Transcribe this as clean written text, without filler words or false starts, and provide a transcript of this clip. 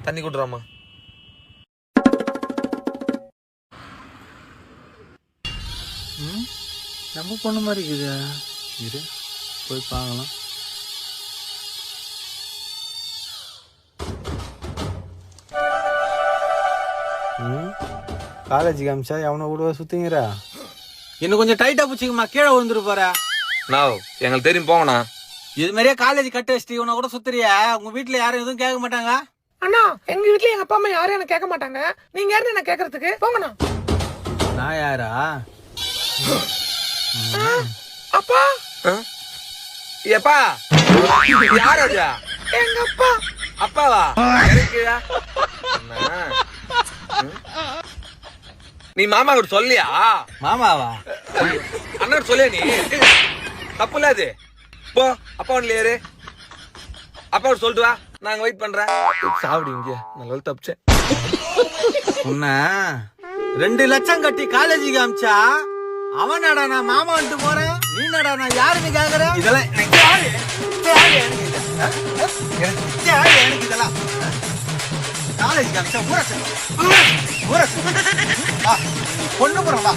தண்ணி கொடுறாமா. நம்ம பொண்ணு மாதிரி இருக்குதா? இரு போய் பார்க்கலாம். காலேஜுக்கு அமிச்சா எவனை விடுவா சுத்திங்கிறா? இன்னும் கொஞ்சம் டைட்டா பிடிச்சிங்கம்மா, கீழே விழுந்துட்டு போற. நான் எங்களுக்கு தெரியும் போங்கண்ணா. இது மாதிரியே காலேஜ் கட்ட வச்சுட்டு இவனை கூட சுத்துறியா? உங்க வீட்டுல யாரும் எதுவும் கேட்க மாட்டாங்க? அண்ணா எங்க வீட்டுல எங்க அப்பா அம்மா யாரும் என்ன கேட்க மாட்டாங்க. நீங்க யாரு என்ன கேக்குறதுக்கு? போங்கண்ணா. நான் யாரா? அப்பா எப்பா யார் அது? எங்க அப்பா. அப்பாவா? எனக்குடா. நீ மாமா கிட்ட சொல்லியா? மாமாவா? அண்ணா சொல்லியா? நீ தப்பு இல்ல அது. போ அப்பா ஒன்ல ஏறு. அப்பா சொல்லிட்டு வா, நாங்க வெயிட் பண்றேன். சாப்பிடு இங்க. நல்ல தப்பிச்சேன். உன்ன 2 லட்சம் கட்டி காலேஜுக்கு அமிச்சா அவன் நடா நான் மாமா வந்துட்டு போறேன், நீ நடா நான் யாருன்னு கேக்குற? இதெல்லாம் எனக்கு இதெல்லாம் காலேஜுக்கு அமிச்சா ஊரசு பொண்ணு போறா.